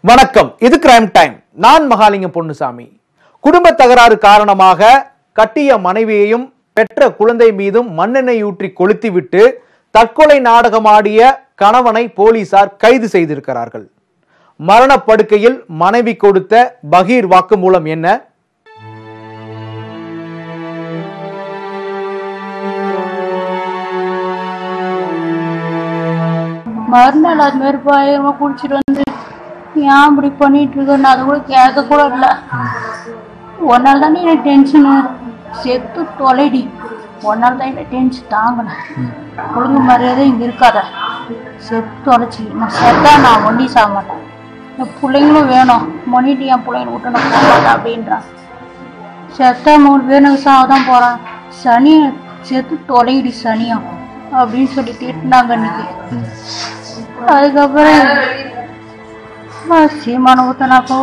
வணக்கம், இது crime time. நான் மகாலிங்கம் பொன்னுசாமி. குடும்ப தகராறு காரணமாக கட்டிய மனைவியையும் பெற்ற குழந்தை மீதும் மண்ணெண்ணெய் ஊற்றி கொளுத்திவிட்டு தற்கொலை நாடகமாடிய கணவனை போலீசார் கைது செய்திருக்கிறார்கள். மரணப்படுக்கையில் மனைவி கொடுத்த பகீர் வாக்குமூலம் என்ன? மறுநாள் அது மாதிரி பயங்கரமா குடிச்சிட்டு வந்து ஏன் இப்படி பண்ணிட்டு இருக்கேன்னு அது கூட கேட்க கூட இல்லை. ஒரு நாள் தானே எனக்கு டென்ஷனு, செத்து தொலைடி. ஒரு நாள் தான் எனக்கு டென்ஷன் தாங்கினேன். ஒழுங்கு மரியாதை இங்கே இருக்காத, செத்து தொலைச்சி. நான் செத்தா நான் ஒண்டி சாக மாட்டேன். என் பிள்ளைங்களும் வேணும், மணிட்டு என் பிள்ளைங்க விட்டு நான் போக மாட்டேன் அப்படின்றான். செத்தா 3 பேர் எனக்கு சாக தான் போகிறான். சனி செத்து தொலைடி சனியம் அப்படின்னு சொல்லி திட்டினாங்க இன்னைக்கு. அதுக்கப்புறம் சீமான ஊற்றினாப்போ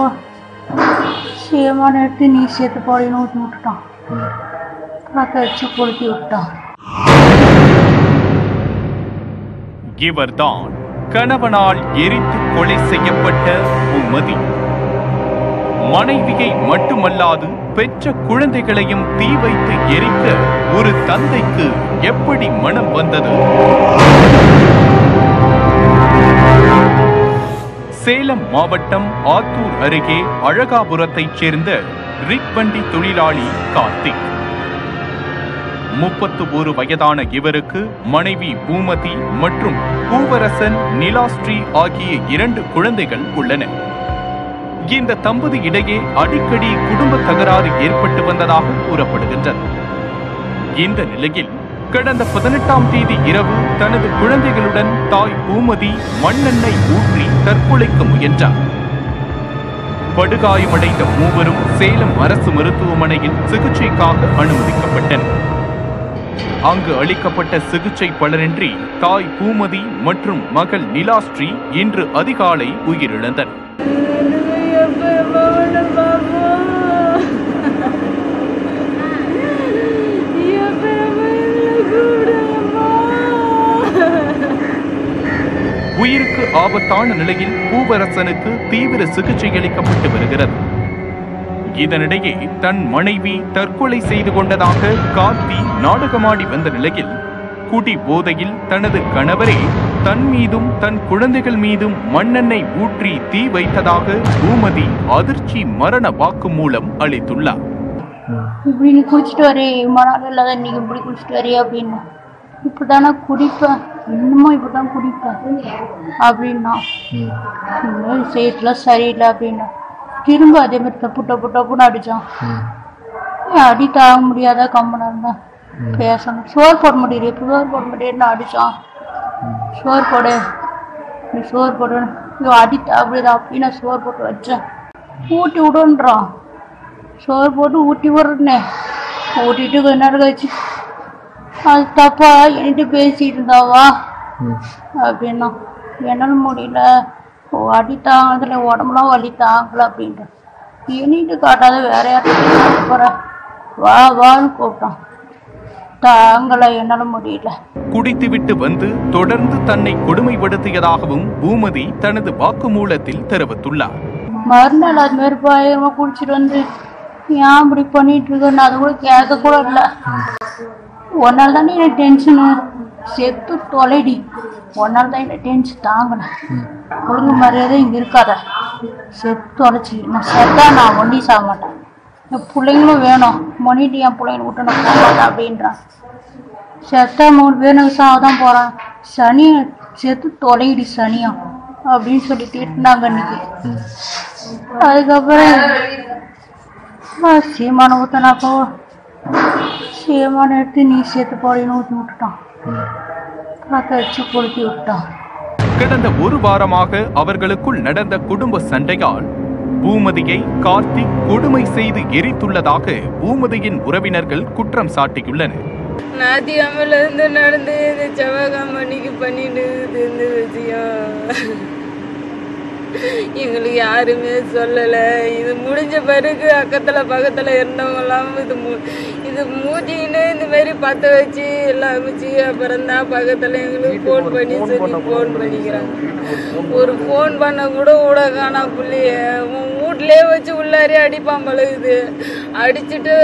சீமான எடுத்து நீ சேர்த்து போடின்னு ஊற்றி விட்டுட்டான். காக்க வச்சு கொளுத்தி விட்டான். இவர்தான் கணவனால் எரித்து கொலை செய்யப்பட்ட பூமதி. மனைவியை மட்டுமல்லாது பெற்ற குழந்தைகளையும் தீ வைத்து எரிக்க ஒரு தந்தைக்கு எப்படி மனம் வந்தது? சேலம் மாவட்டம் ஆத்தூர் அருகே அழகாபுரத்தைச் சேர்ந்த ரிக் வண்டி தொழிலாளி கார்த்திக். 31 வயதான இவருக்கு மனைவி பூமதி மற்றும் பூவரசன் நிலாஸ்ரீ ஆகிய 2 குழந்தைகள் உள்ளனர். இந்த தம்பதி இடையே அடிக்கடி குடும்ப தகராறு ஏற்பட்டு வந்ததாக கூறப்படுகின்றது. இந்த நிலையில் கடந்த 18ஆம் தேதி இரவு தனது குழந்தைகளுடன் தாய் பூமதி மண்ணெண்ணெய் ஊற்றி தற்கொலைக்கு முயன்றார். படுகாயமடைந்த மூவரும் சேலம் அரசு மருத்துவமனையில் சிகிச்சைக்காக அனுமதிக்கப்பட்டனர். அங்கு அளிக்கப்பட்ட சிகிச்சை பலனின்றி தாய் பூமதி மற்றும் மகள் நிலாஸ்ரீ இன்று அதிகாலை உயிரிழந்தனர். உயிருக்கு ஆபத்தான நிலையில் பூவரசனுக்கு தீவிர சிகிச்சை அளிக்கப்பட்டு வருகிறது. இதனிடையே தன் மனைவி தற்கொலை செய்து கொண்டதாக கார்த்தி நாடகமாடி வந்த நிலையில் குடி போதையில் தனது கணவரே தன் மீதும் தன் குழந்தைகள் மீதும் மண்ணெண்ணெய் ஊற்றி தீ வைத்ததாக பூமதி அதிர்ச்சி மரண வாக்குமூலம் அளித்துள்ளார். இப்படி நீ குடிச்சிட்டு வரே, மணால் இல்லாத இன்னைக்கு இப்படி குடிச்சிட்டு வரே அப்படின்னு. இப்படிதானே குடிப்பேன், இன்னமும் இப்படிதான் குடிப்பேன் அப்படின்னா செய்யலாம் சரியில்லை அப்படின்னா திரும்ப அதே மாதிரி டப்புன்னு அடிச்சான். அடி தாங்க முடியாத கம்மனா இருந்தேன். பேசணும், சோறு போட முடியல, இப்போ சோறு போட முடியலன்னு அடிச்சான். சோறு போடு, நீ சோறு போடு, அடி அப்படிதான் அப்படின்னு நான் சோறு போட்டு வச்சேன். ஊட்டி விடுன்றான். சோறு போட்டு ஊட்டி விடுறேன்னே, ஊட்டிட்டு கொஞ்ச நேரம் கழிச்சு அது தப்பா என்கிட்ட பேசிட்டு இருந்தாவா அப்படின்னா என்னால் முடியல, அடி தாங்கல, உடம்புலாம் வலி தாங்கல அப்படின்ற. என்கிட்ட காட்டாத வேற யார்கிட்ட போற, வா வான்னு கூப்பிட்டான். தாங்கல, என்னால முடியல. குடித்துவிட்டு வந்து தொடர்ந்து தன்னை கொடுமைப்படுத்தியதாகவும் பூமதி தனது வாக்குமூலத்தில் தெரிவித்துள்ளார். மறுநாள் அது மாதிரி பயங்கரமா குடிச்சிட்டு வந்து ஏன் இப்படி பண்ணிட்டு இருக்கேன்னு அது கூட கேட்க கூட இல்லை. ஒரு நாள் தானே எனக்கு டென்ஷனு, செத்து தொலைடி. ஒரு நாள் தான் எனக்கு டென்ஷன் தாங்கினேன். ஒழுங்கு மரியாதை இங்கே இருக்காத, செத்து தொலைச்சி. நான் செத்தா நான் ஒண்டி சாக மாட்டேன். என் பிள்ளைங்களும் வேணும், மணிட்டு என் பிள்ளைங்க விட்டு நான் போக மாட்டேன் அப்படின்றான். செத்தா 3 பேர் எனக்கு சாக தான் போகிறான். சனி செத்து தொலைடி சனியம் அப்படின்னு சொல்லி திட்டினாங்க இன்னைக்கு. அதுக்கப்புறம் சீமான ஊற்றினாப்போ சீமான எடுத்து நீ சேர்த்து போடின்னு ஊற்றி விட்டுட்டான். காக்க வச்சு கொளுத்தி விட்டான். கடந்த 1 வாரமாக அவர்களுக்குள் நடந்த குடும்ப சண்டையால் பூமதியை கார்த்திக் கொடுமை செய்து எரித்துள்ளதாக பூமதியின் உறவினர்கள் குற்றம் சாட்டியுள்ளனர். நாத்தியாமல இருந்து நடந்து இந்த செவ்வாய்க்கிழமைக்கு பண்ணிட்டு இருந்த விஷயம் எங்களுக்கு யாருமே சொல்லலை. இது முடிஞ்ச பிறகு பக்கத்தில் இருந்தவங்களாம் இது மூஞ்சின்னு இந்த மாதிரி பத்த வச்சு எல்லாம் அமைச்சு அப்புறம் தான் பக்கத்துல எங்களுக்கு ஃபோன் பண்ணி சொல்லி ஃபோன் பண்ணிக்கிறாங்க. ஒரு ஃபோன் பண்ண கூட காணா புள்ளைய வீட்லயே வச்சு உள்ளாரே அடிப்பான் பழகுது. அடிச்சுட்டு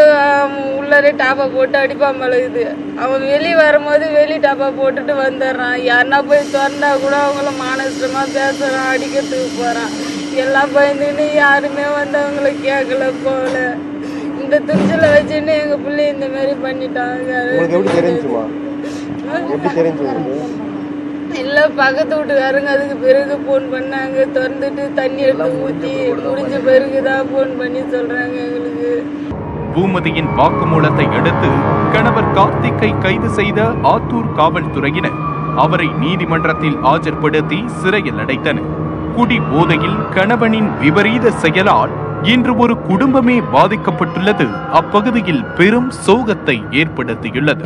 உள்ளாரே டாப்பா போட்டு அடிப்பான் பழகுது. அவன் வெளியே வரும்போது வெளி டாப்பா போட்டுட்டு வந்துடுறான். யாருன்னா போய் திறந்தா கூட அவங்கள மானஸ்டமா பேசுறான், அடிக்கிறதுக்கு போறான். எல்லாம் பயந்துன்னு யாருமே வந்து அவங்கள கேட்கல போல. இந்த துணிச்சல வச்சுன்னு எங்க பிள்ளை இந்த மாதிரி பண்ணிட்டாங்க. இல்ல பக்கத்து வீட்டுக்காரங்க அதுக்கு பிறகு போன் பண்ணாங்க. திறந்துட்டு தண்ணி எடுத்து ஊத்தி முடிஞ்ச பிறகுதான் போன் பண்ணி சொல்றாங்க எங்களுக்கு. பூமதியின் வாக்குமூலத்தை அடுத்து கணவர் கார்த்திக்கை கைது செய்த ஆத்தூர் காவல்துறையினர் அவரை நீதிமன்றத்தில் ஆஜர்படுத்தி சிறையில் அடைத்தனர். குடி போதையில் கணவனின் விபரீத செயலால் இன்று ஒரு குடும்பமே பாதிக்கப்பட்டுள்ளது அப்பகுதியில் பெரும் சோகத்தை ஏற்படுத்தியுள்ளது.